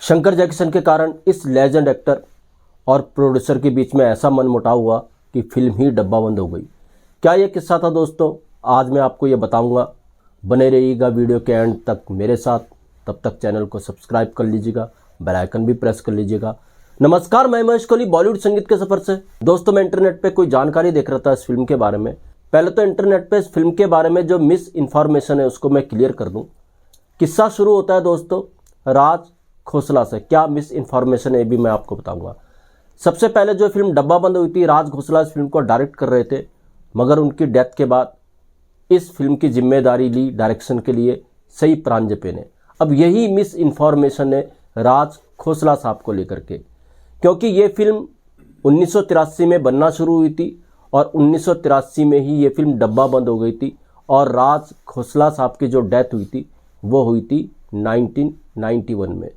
Shankar Jackson के कारण इस लेजेंड एक्टर और प्रोड्यूसर के बीच में ऐसा मनमुटाव हुआ कि फिल्म ही डब्बाबंद हो गई। क्या ये किस्सा था दोस्तों? आज मैं आपको ये बताऊंगा। बने रहिएगा वीडियो के एंड तक मेरे साथ। तब तक चैनल को सब्सक्राइब कर लीजिएगा, बेल आइकन भी प्रेस कर लीजिएगा। नमस्कार, मैं महेश कोहली बॉलीवुड संगीत के सफर से। दोस्तों, मैं इंटरनेट पे कोई जानकारी देख रहा था इस फिल्म के बारे में। पहले तो इंटरनेट पे इस फिल्म के बारे में जो मिस इन्फॉर्मेशन है उसको मैं क्लियर कर दूं। किस्सा शुरू होता है दोस्तों राज खोसला से। क्या मिस इन्फॉर्मेशन है ये भी मैं आपको बताऊंगा। सबसे पहले जो फिल्म डब्बाबंद हुई थी, राज खोसला इस फिल्म को डायरेक्ट कर रहे थे, मगर उनकी डेथ के बाद इस फिल्म की जिम्मेदारी ली डायरेक्शन के लिए सई प्रांजपे ने। अब यही मिस इन्फॉर्मेशन है राज खोसला साहब को लेकर के, क्योंकि ये फिल्म 1983 में बनना शुरू हुई थी और 1983 में ही ये फिल्म डब्बाबंद हो गई थी। और राज खोसला साहब की जो डेथ हुई थी वो हुई थी 1991 में।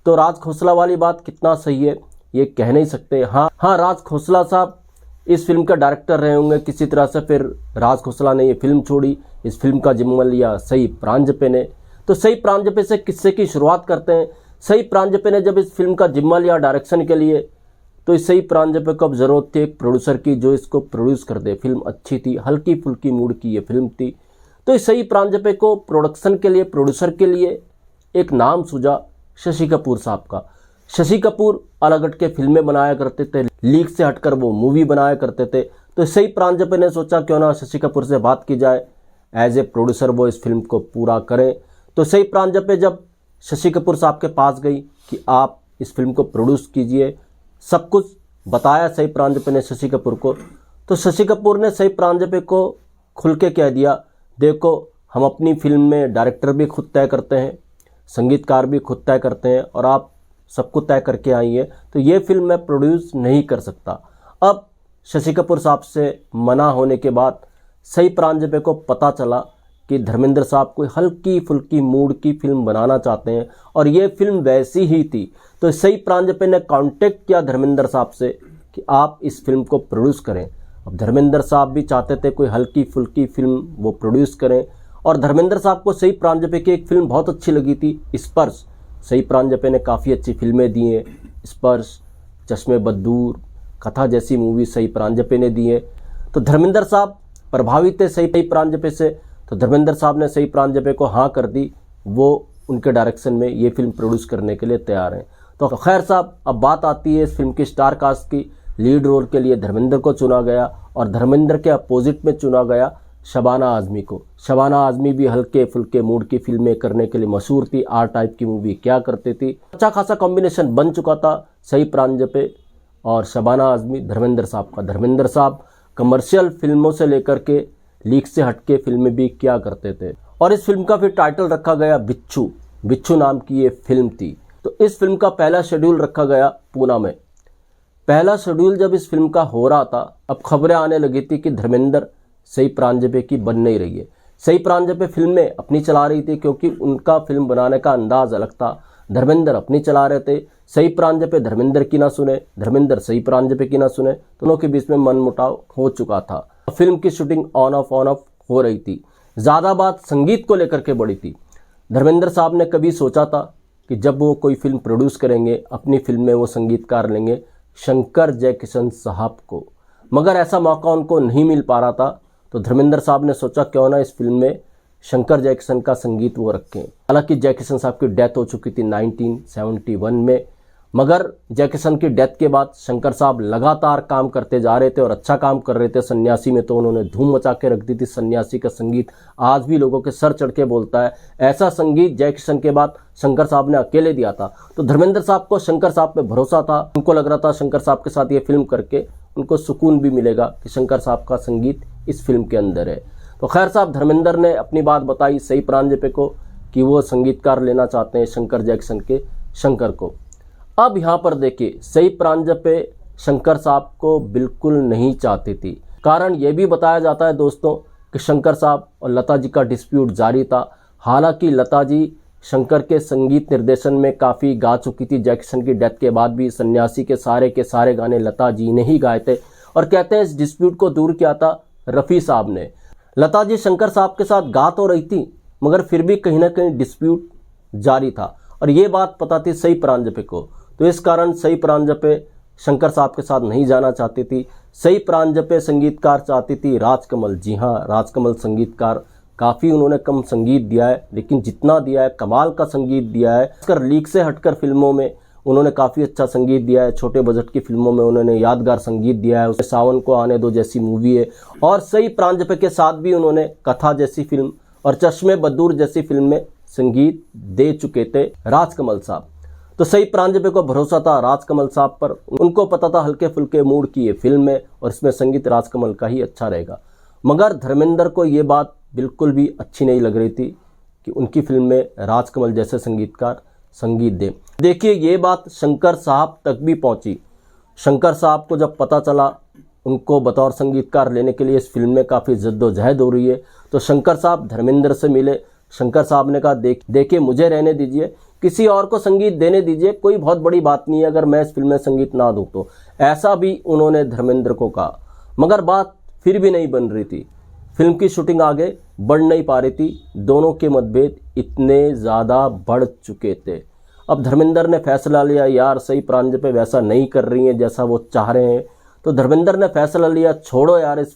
तो राज खोसला वाली बात कितना सही है ये कह नहीं सकते। हाँ, राज खोसला साहब इस फिल्म का डायरेक्टर रहे होंगे किसी तरह से। फिर राज खोसला ने ये फिल्म छोड़ी, इस फिल्म का जिम्मा लिया सई प्रांजपे ने। तो सई प्रांजपे से किस्से की शुरुआत करते हैं। सई प्रांजपे ने जब इस फिल्म का जिम्मा लिया डायरेक्शन के लिए, तो इस सई प्रांजपे को अब जरूरत थी एक प्रोड्यूसर की जो इसको प्रोड्यूस कर दे। फिल्म अच्छी थी, हल्की फुल्की मूड की ये फिल्म थी। तो इस सई प्रांजपे को प्रोडक्शन के लिए, प्रोड्यूसर के लिए एक नाम सूझा शशि कपूर साहब का। शशि कपूर अलग हट के फिल्में बनाया करते थे, लीक से हटकर वो मूवी बनाया करते थे। तो सई प्रांजपे ने सोचा क्यों ना शशि कपूर से बात की जाए, एज ए प्रोड्यूसर वो इस फिल्म को पूरा करें। तो सई प्रांजपे जब शशि कपूर साहब के पास गई कि आप इस फिल्म को प्रोड्यूस कीजिए, सब कुछ बताया सई प्रांजपे ने शशि कपूर को। तो शशि कपूर ने सई प्रांजपे को खुल के कह दिया, देखो हम अपनी फिल्म में डायरेक्टर भी खुद तय करते हैं, संगीतकार भी खुद तय करते हैं, और आप सबको तय करके आई है, तो ये फिल्म मैं प्रोड्यूस नहीं कर सकता। अब शशि कपूर साहब से मना होने के बाद सई प्रांजपे को पता चला कि धर्मेंद्र साहब कोई हल्की फुल्की मूड की फिल्म बनाना चाहते हैं और ये फिल्म वैसी ही थी। तो सई प्रांजपे ने कांटेक्ट किया धर्मेंद्र साहब से कि आप इस फिल्म को प्रोड्यूस करें। अब धर्मेंद्र साहब भी चाहते थे कोई हल्की फुल्की फिल्म वो प्रोड्यूस करें, और धर्मेंद्र साहब को सई प्रांजपे की एक फिल्म बहुत अच्छी लगी थी, स्पर्श। सई प्रांजपे ने काफ़ी अच्छी फिल्में दी हैं, स्पर्श, चश्मे बद्दूर, कथा जैसी मूवी सई प्रांजपे ने दी है। तो धर्मेंद्र साहब प्रभावित थे सई प्रांजपे से, तो धर्मेंद्र साहब ने सई प्रांजपे को हाँ कर दी, वो उनके डायरेक्शन में ये फिल्म प्रोड्यूस करने के लिए तैयार हैं। तो खैर साहब, अब बात आती है इस फिल्म की स्टार कास्ट की। लीड रोल के लिए धर्मेंद्र को चुना गया और धर्मेंद्र के अपोजिट में चुना गया शबाना आजमी को। शबाना आजमी भी हल्के फुल्के मूड की फिल्में करने के लिए मशहूर थी, आर टाइप की मूवी क्या करती थी। अच्छा खासा कॉम्बिनेशन बन चुका था सई प्रांजपे और शबाना आजमी, धर्मेंद्र साहब का। धर्मेंद्र साहब कमर्शियल फिल्मों से लेकर के लीक से हटके फिल्में भी क्या करते थे। और इस फिल्म का फिर टाइटल रखा गया बिच्छू। बिच्छू नाम की ये फिल्म थी। तो इस फिल्म का पहला शेड्यूल रखा गया पूना में। पहला शेड्यूल जब इस फिल्म का हो रहा था, अब खबरें आने लगी थी कि धर्मेंद्र सई प्रांजपे की बन नहीं रही है। सई प्रांजपे फिल्में अपनी चला रही थी क्योंकि उनका फिल्म बनाने का अंदाज अलग था। धर्मेंद्र अपनी चला रहे थे। सई प्रांजपे धर्मेंद्र की ना सुने, धर्मेंद्र सई प्रांजपे की ना सुने, दोनों के बीच में मनमुटाव हो चुका था। फिल्म की शूटिंग ऑन ऑफ हो रही थी। ज़्यादा बात संगीत को लेकर के बड़ी थी। धर्मेंद्र साहब ने कभी सोचा था कि जब वो कोई फिल्म प्रोड्यूस करेंगे, अपनी फिल्म में वो संगीतकार लेंगे शंकर जयकिशन साहब को, मगर ऐसा मौका उनको नहीं मिल पा रहा था। तो धर्मेंद्र साहब ने सोचा क्यों ना इस फिल्म में शंकर जयकिशन का संगीत वो रखें। हालांकि जयकिशन साहब की डेथ हो चुकी थी 1971 में, मगर जयकिशन की डेथ के बाद शंकर साहब लगातार काम करते जा रहे थे और अच्छा काम कर रहे थे। सन्यासी में तो उन्होंने धूम मचा के रख दी थी। सन्यासी का संगीत आज भी लोगों के सर चढ़ के बोलता है। ऐसा संगीत जयकिशन के बाद शंकर साहब ने अकेले दिया था। तो धर्मेंद्र साहब को शंकर साहब पे भरोसा था। उनको लग रहा था शंकर साहब के साथ ये फिल्म करके उनको सुकून भी मिलेगा कि शंकर साहब का संगीत इस फिल्म के अंदर है। तो खैर साहब, धर्मेंद्र ने अपनी बात बताई सई प्रांजपे को कि वो संगीतकार लेना चाहते हैं शंकर जैक्सन के शंकर को। अब यहाँ पर देखिए, सई प्रांजपे शंकर साहब को बिल्कुल नहीं चाहती थी। कारण ये भी बताया जाता है दोस्तों कि शंकर साहब और लता जी का डिस्प्यूट जारी था। हालांकि लता जी शंकर के संगीत निर्देशन में काफ़ी गा चुकी थी। जैक्सन की डेथ के बाद भी सन्यासी के सारे गाने लता जी ने ही गाए थे। और कहते हैं इस डिस्प्यूट को दूर किया था रफ़ी साहब ने। लता जी शंकर साहब के साथ गा तो रही थी, मगर फिर भी कहीं ना कहीं डिस्प्यूट जारी था। और ये बात पता थी सई परांजपे को। तो इस कारण सई परांजपे शंकर साहब के साथ नहीं जाना चाहती थी। सई परांजपे संगीतकार चाहती थी राजकमल। जी हाँ, राजकमल संगीतकार काफ़ी उन्होंने कम संगीत दिया है, लेकिन जितना दिया है कमाल का संगीत दिया है। खासकर लीक से हटकर फिल्मों में उन्होंने काफ़ी अच्छा संगीत दिया है। छोटे बजट की फिल्मों में उन्होंने यादगार संगीत दिया है। उसमें सावन को आने दो जैसी मूवी है, और सई परांजपे के साथ भी उन्होंने कथा जैसी फिल्म और चश्मे बदूर जैसी फिल्म में संगीत दे चुके थे राजकमल साहब। तो सई परांजपे को भरोसा था राजकमल साहब पर। उनको पता था हल्के फुल्के मूड की ये फिल्म है और इसमें संगीत राजकमल का ही अच्छा रहेगा। मगर धर्मेंद्र को ये बात बिल्कुल भी अच्छी नहीं लग रही थी कि उनकी फिल्म में राजकमल जैसे संगीतकार संगीत दे। देखिए, ये बात शंकर साहब तक भी पहुंची। शंकर साहब को जब पता चला उनको बतौर संगीतकार लेने के लिए इस फिल्म में काफ़ी जद्दोजहद हो रही है, तो शंकर साहब धर्मेंद्र से मिले। शंकर साहब ने कहा, देखिए मुझे रहने दीजिए, किसी और को संगीत देने दीजिए, कोई बहुत बड़ी बात नहीं है अगर मैं इस फिल्म में संगीत ना दूँ तो। ऐसा भी उन्होंने धर्मेंद्र को कहा, मगर बात फिर भी नहीं बन रही थी। फिल्म की शूटिंग आगे बढ़ नहीं पा रही थी। दोनों के मतभेद इतने ज़्यादा बढ़ चुके थे। अब धर्मेंद्र ने फैसला लिया, यार सई परांजपे वैसा नहीं कर रही हैं जैसा वो चाह रहे हैं। तो धर्मेंद्र ने फैसला लिया, छोड़ो यार इस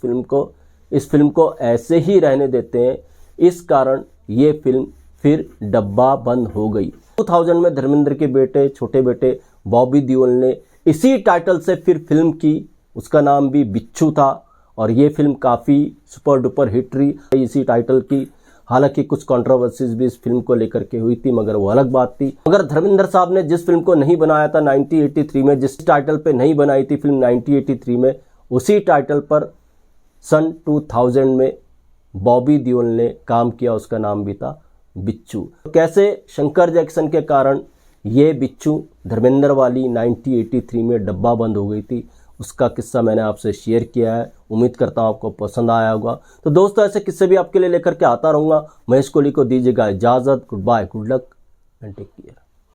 फिल्म को ऐसे ही रहने देते हैं। इस कारण ये फिल्म फिर डब्बा बंद हो गई। 2000 में धर्मेंद्र के बेटे, छोटे बेटे बॉबी देओल ने इसी टाइटल से फिर फिल्म की। उसका नाम भी बिच्छू था और ये फिल्म काफ़ी सुपर डुपर हिट रही इसी टाइटल की। हालांकि कुछ कंट्रोवर्सीज भी इस फिल्म को लेकर के हुई थी, मगर वो अलग बात थी। मगर धर्मेंद्र साहब ने जिस फिल्म को नहीं बनाया था 1983 में, जिस टाइटल पे नहीं बनाई थी फिल्म 1983 में, उसी टाइटल पर सन 2000 में बॉबी देओल ने काम किया। उसका नाम भी था बिच्छू। तो कैसे शंकर जैक्सन के कारण ये बिच्छू धर्मेंद्र वाली 1983 में डब्बा बंद हो गई थी, उसका किस्सा मैंने आपसे शेयर किया है। उम्मीद करता हूँ आपको पसंद आया होगा। तो दोस्तों, ऐसे किस्से भी आपके लिए लेकर के आता रहूँगा। महेश कोहली को दीजिएगा इजाज़त। Good bye, good luck and take care.